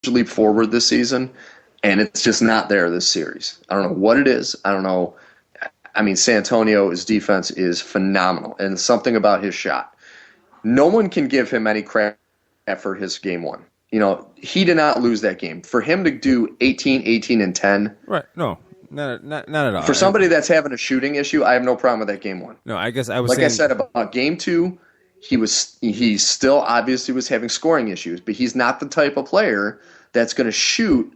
leap forward this season, and it's just not there this series. I don't know what it is. I don't know. I mean, San Antonio's defense is phenomenal, and something about his shot. No one can give him any credit for his game one. He did not lose that game. For him to do 18, 18, and 10. Right. No, not at all. For somebody that's having a shooting issue, I have no problem with that game one. No, I guess I was like saying, I said about game two, he still obviously was having scoring issues, but he's not the type of player that's going to shoot,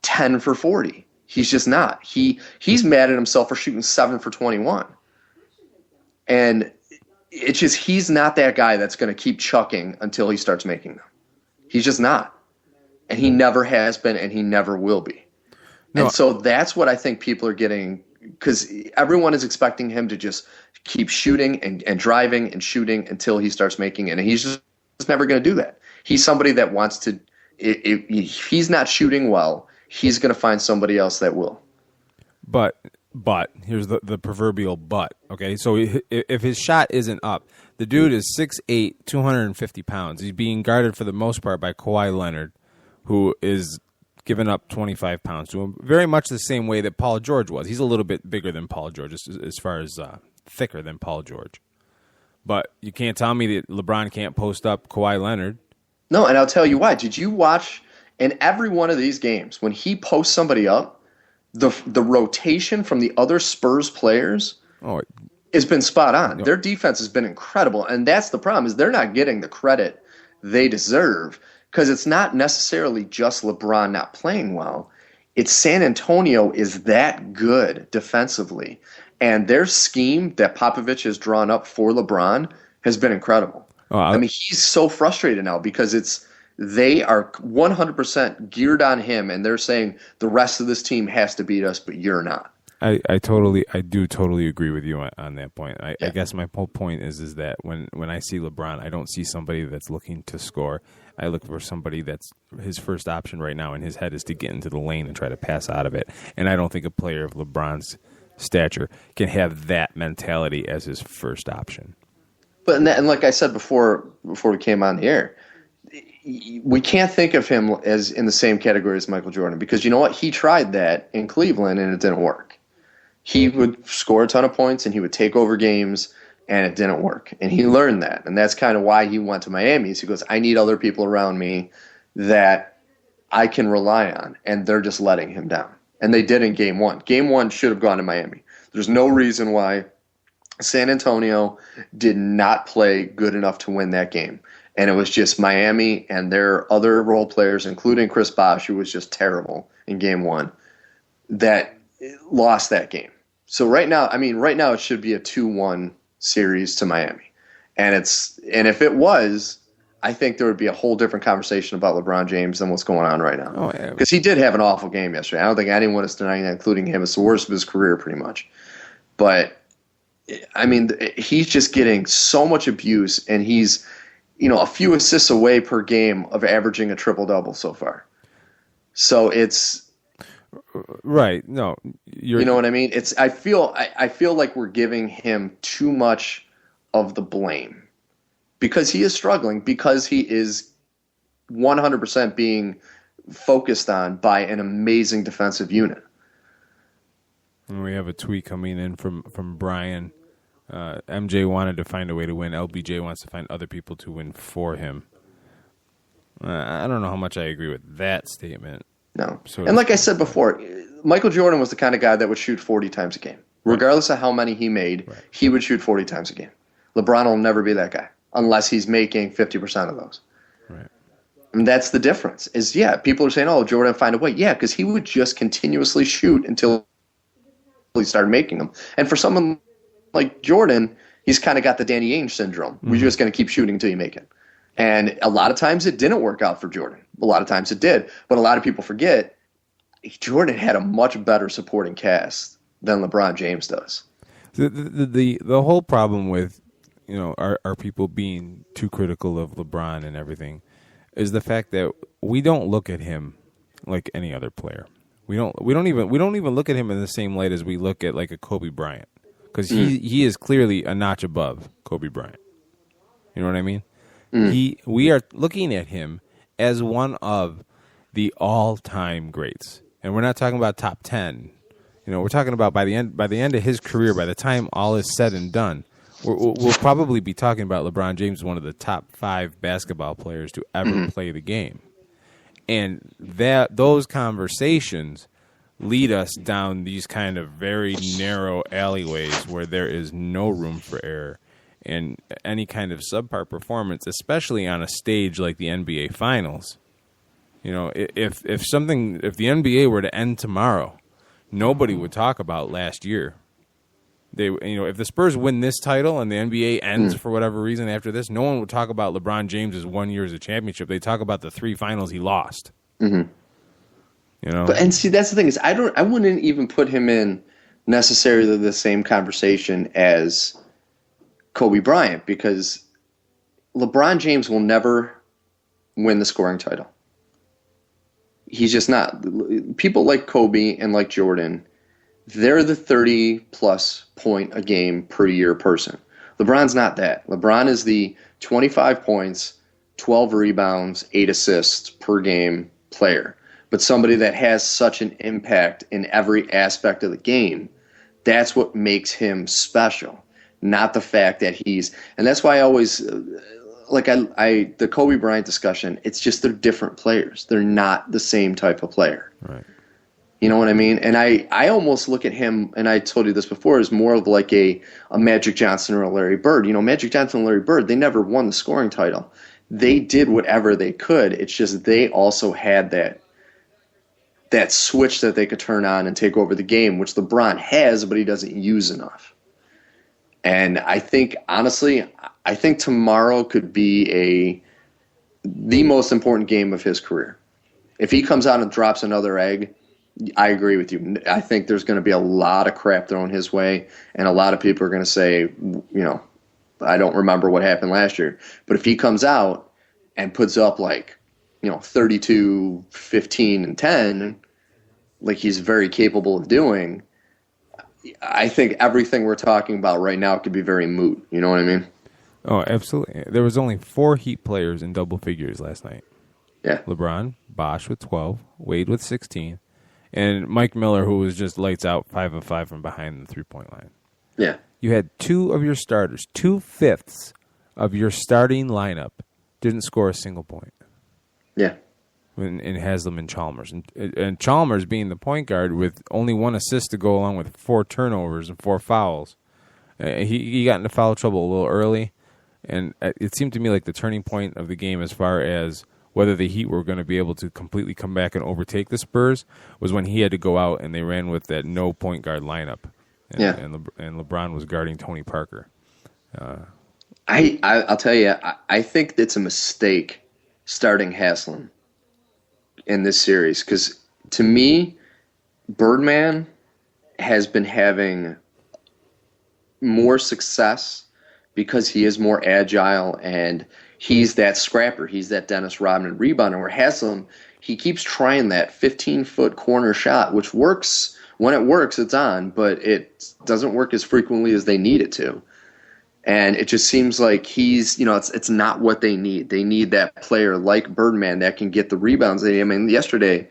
10 for 40. He's just not. He's mad at himself for shooting 7 for 21. And it's just he's not that guy that's going to keep chucking until he starts making them. He's just not. And he never has been, and he never will be. No. And so that's what I think people are getting, because everyone is expecting him to just keep shooting and driving and shooting until he starts making it. And he's just never going to do that. He's somebody that wants to if he's not shooting well, he's going to find somebody else that will. But here's the proverbial but. Okay, so if his shot isn't up, the dude is 6'8", 250 pounds. He's being guarded for the most part by Kawhi Leonard, who is giving up 25 pounds to him, very much the same way that Paul George was. He's a little bit bigger than Paul George, as far as thicker than Paul George. But you can't tell me that LeBron can't post up Kawhi Leonard. No, and I'll tell you why. Did you watch in every one of these games when he posts somebody up, the rotation from the other Spurs players has been spot on. Their defense has been incredible, and that's the problem, is they're not getting the credit they deserve, because it's not necessarily just LeBron not playing well. It's San Antonio is that good defensively, and their scheme that Popovich has drawn up for LeBron has been incredible. I mean, he's so frustrated now because they are 100% geared on him, and they're saying the rest of this team has to beat us, but you're not. I do totally agree with you on that point. I guess my whole point is that when I see LeBron, I don't see somebody that's looking to score. I look for somebody that's his first option right now in his head is to get into the lane and try to pass out of it. And I don't think a player of LeBron's stature can have that mentality as his first option. But and like I said before we came on the air, we can't think of him as in the same category as Michael Jordan, because you know what? He tried that in Cleveland and it didn't work. He would score a ton of points and he would take over games and it didn't work. And he learned that. And that's kind of why he went to Miami. So he goes, I need other people around me that I can rely on. And they're just letting him down. And they did in game one. Game one should have gone to Miami. There's no reason why San Antonio did not play good enough to win that game. And it was just Miami and their other role players, including Chris Bosh, who was just terrible in game one, that lost that game. So right now it should be a 2-1 series to Miami. And if it was, I think there would be a whole different conversation about LeBron James than what's going on right now. Because he did have an awful game yesterday. I don't think anyone is denying that, including him. It's the worst of his career pretty much. But I mean, he's just getting so much abuse, and he's, a few assists away per game of averaging a triple-double so far. So it's right. No, you know what I mean? I feel like we're giving him too much of the blame because he is struggling, because he is 100% being focused on by an amazing defensive unit. And we have a tweet coming in from Brian. MJ wanted to find a way to win. LBJ wants to find other people to win for him. I don't know how much I agree with that statement. No. And like I said before, Michael Jordan was the kind of guy that would shoot 40 times a game. Regardless of how many he made, he would shoot 40 times a game. LeBron will never be that guy unless he's making 50% of those. Right. And that's the difference. People are saying, oh, Jordan find a way. Yeah, because he would just continuously shoot until he started making them. And for someone like Jordan, he's kind of got the Danny Ainge syndrome. Mm-hmm. We're just going to keep shooting until you make it. And a lot of times it didn't work out for Jordan. A lot of times it did. But a lot of people forget Jordan had a much better supporting cast than LeBron James does. The whole problem with our people being too critical of LeBron and everything is the fact that we don't look at him like any other player. We don't even look at him in the same light as we look at like a Kobe Bryant. Because he is clearly a notch above Kobe Bryant. You know what I mean? We are looking at him, as one of the all-time greats. And we're not talking about top 10. We're talking about by the end of his career, by the time all is said and done, we'll probably be talking about LeBron James, one of the top 5 basketball players to ever play the game. And those conversations lead us down these kind of very narrow alleyways where there is no room for error. And any kind of subpar performance, especially on a stage like the NBA Finals, if the NBA were to end tomorrow, nobody would talk about last year. If the Spurs win this title and the NBA ends for whatever reason after this, no one would talk about LeBron James's 1 year as a championship. They talk about the 3 finals he lost. Mm-hmm. And see, that's the thing is, I wouldn't even put him in necessarily the same conversation as Kobe Bryant, because LeBron James will never win the scoring title. He's just not. People like Kobe and like Jordan, they're the 30-plus point a game per year person. LeBron's not that. LeBron is the 25 points, 12 rebounds, 8 assists per game player. But somebody that has such an impact in every aspect of the game, that's what makes him special. Not the fact that and that's why I always, the Kobe Bryant discussion, it's just they're different players. They're not the same type of player. Right. You know what I mean? And I almost look at him, and I told you this before, as more of like a Magic Johnson or a Larry Bird. Magic Johnson and Larry Bird, they never won the scoring title. They did whatever they could. It's just they also had that switch that they could turn on and take over the game, which LeBron has, but he doesn't use enough. And I think, honestly, tomorrow could be the most important game of his career. If he comes out and drops another egg, I agree with you. I think there's going to be a lot of crap thrown his way, and a lot of people are going to say, I don't remember what happened last year. But if he comes out and puts up 32, 15, and 10, like he's very capable of doing, I think everything we're talking about right now could be very moot. You know what I mean? Oh, absolutely. There was only 4 Heat players in double figures last night. Yeah. LeBron, Bosh with 12, Wade with 16, and Mike Miller, who was just lights out 5 of 5 from behind the three-point line. Yeah. You had 2 of your starters, 2/5 of your starting lineup didn't score a single point. Yeah. In Haslam and Chalmers. And Chalmers being the point guard with only 1 assist to go along with 4 turnovers and 4 fouls. He got into foul trouble a little early, and it seemed to me like the turning point of the game as far as whether the Heat were going to be able to completely come back and overtake the Spurs was when he had to go out and they ran with that no point guard lineup. And LeBron was guarding Tony Parker. I'll tell you, I think it's a mistake starting Haslam in this series, because to me, Birdman has been having more success because he is more agile and he's that scrapper. He's that Dennis Rodman rebounder, where Haslam, he keeps trying that 15-foot corner shot, which works. When it works, it's on, but it doesn't work as frequently as they need it to. And it just seems like it's not what they need. They need that player like Birdman that can get the rebounds. Yesterday,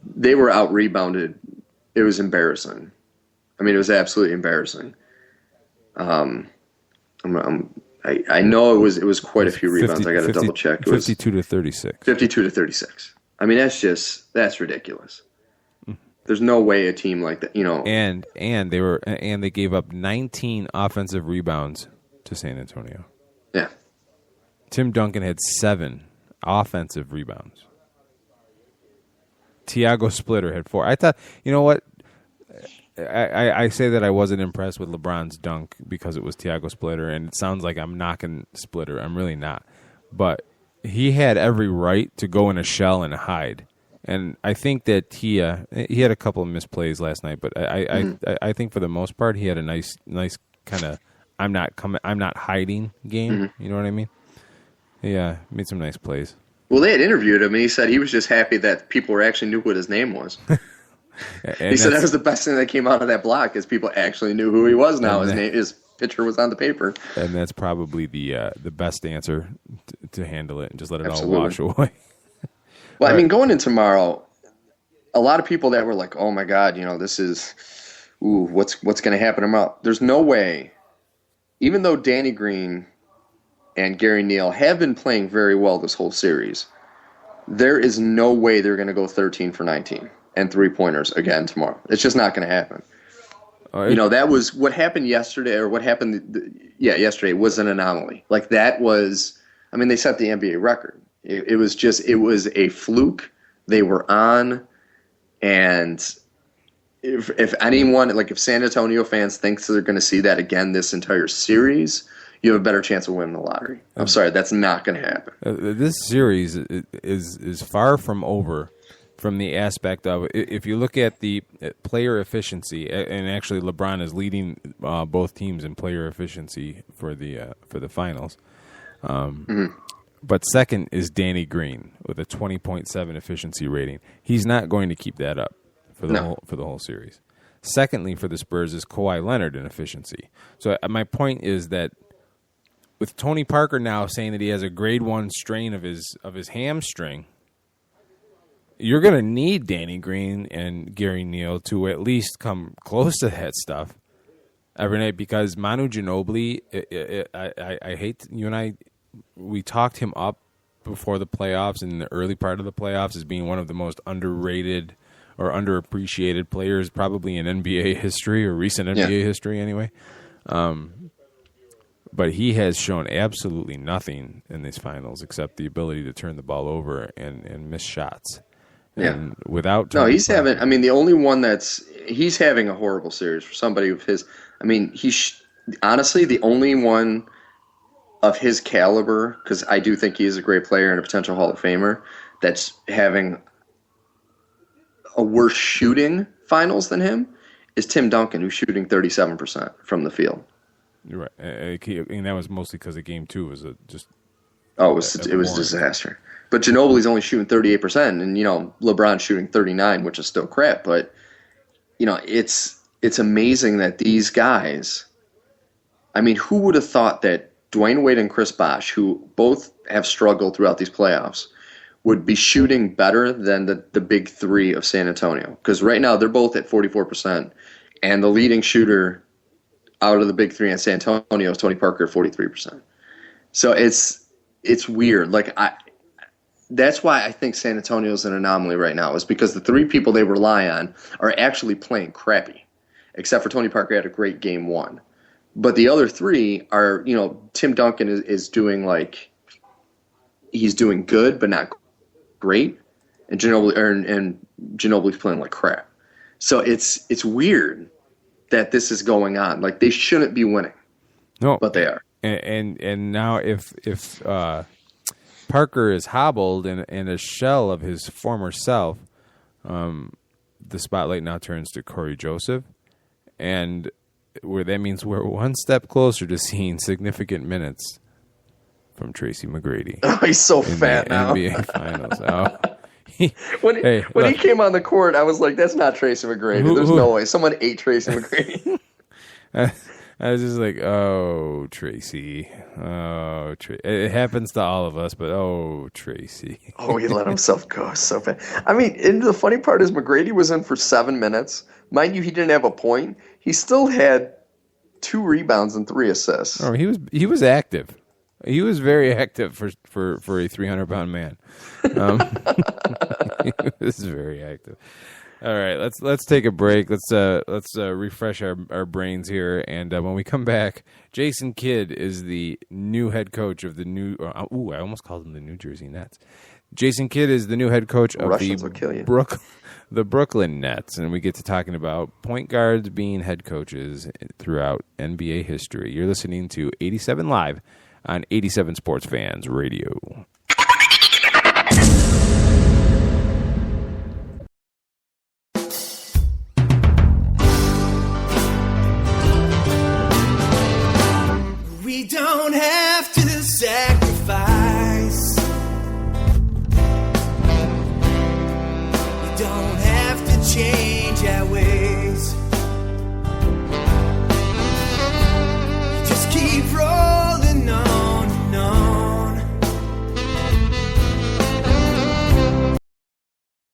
they were out-rebounded. It was embarrassing. It was absolutely embarrassing. I know it was quite a few rebounds. I got to double check. It was 52 to 36. 52 to 36. That's ridiculous. There's no way a team like that, And they gave up 19 offensive rebounds to San Antonio. Yeah. Tim Duncan had 7 offensive rebounds. Tiago Splitter had 4. I thought, you know what? I say that I wasn't impressed with LeBron's dunk because it was Tiago Splitter, and it sounds like I'm knocking Splitter. I'm really not. But he had every right to go in a shell and hide. And I think that he had a couple of misplays last night, but I think for the most part he had a nice kind of I'm not hiding game. Mm-hmm. You know what I mean? Yeah, made some nice plays. Well, they had interviewed him, and he said he was just happy that people actually knew what his name was. He said that was the best thing that came out of that block, is people actually knew who he was now. His name is pitcher was on the paper. And that's probably the best answer to handle it and just let it Absolutely. all wash away. Well, I mean, going in tomorrow, a lot of people that were like, "Oh my God, this is, what's going to happen tomorrow?" There's no way, even though Danny Green and Gary Neal have been playing very well this whole series, there is no way they're going to go 13 for 19 and 3-pointers again tomorrow. It's just not going to happen. That was what happened yesterday, or what happened, yesterday was an anomaly. Like that was, I mean, they set the NBA record. It was a fluke. They were on, and if anyone, like if San Antonio fans thinks they're going to see that again this entire series, you have a better chance of winning the lottery. I'm sorry, that's not going to happen. This series is far from over from the aspect of, if you look at the player efficiency, and actually LeBron is leading both teams in player efficiency for the finals. But second is Danny Green with a 20.7 efficiency rating. He's not going to keep that up for the whole series. Secondly, for the Spurs is Kawhi Leonard in efficiency. So my point is that with Tony Parker now saying that he has a grade 1 strain of his hamstring, you're going to need Danny Green and Gary Neal to at least come close to that stuff every night, because Manu Ginobili, I hate, you and I, we talked him up before the playoffs, in the early part of the playoffs, as being one of the most underrated or underappreciated players probably in NBA history, or recent NBA history anyway. But he has shown absolutely nothing in these finals except the ability to turn the ball over and miss shots. And without he's having, I mean, the only one he's having a horrible series for somebody of his, I mean, honestly, the only one of his caliber, because I do think he is a great player and a potential Hall of Famer, that's having a worse shooting finals than him, is Tim Duncan, who's shooting 37% from the field. You're right. And that was mostly because of Game 2 was just... Oh, it was a disaster. But Ginobili's only shooting 38%, and, LeBron's shooting 39%, which is still crap. But, it's amazing that these guys... I mean, who would have thought that Dwayne Wade and Chris Bosh, who both have struggled throughout these playoffs, would be shooting better than the big three of San Antonio? Because right now they're both at 44%, and the leading shooter out of the big three in San Antonio is Tony Parker at 43%. So it's weird. Like that's why I think San Antonio is an anomaly right now, is because the three people they rely on are actually playing crappy, except for Tony Parker had a great Game 1. But the other three are, Tim Duncan is doing he's doing good, but not great. And Ginobili's playing like crap. So it's weird that this is going on. Like, they shouldn't be winning. No. But they are. And now if Parker is hobbled and a shell of his former self, the spotlight now turns to Corey Joseph. And where that means we're one step closer to seeing significant minutes from Tracy McGrady. Oh, he's so fat now. NBA Finals. When he came on the court, I was like, that's not Tracy McGrady. There's no way. Someone ate Tracy McGrady. I was just like, oh, Tracy. Oh, it happens to all of us, but oh, Tracy. Oh, he let himself go so bad. I mean, and the funny part is McGrady was in for 7 minutes. Mind you, he didn't have a point. He still had 2 rebounds and 3 assists. Oh, he was active. He was very active for a 300-pound man. He was very active. All right, let's take a break. Let's refresh our brains here, and when we come back, Jason Kidd is the new head coach of the new. I almost called him the New Jersey Nets. Jason Kidd is the new head coach of the Brooklyn Nets, and we get to talking about point guards being head coaches throughout NBA history. You're listening to 87 Live on 87 Sports Fans Radio. We don't have to sacrifice. We don't have to change our ways.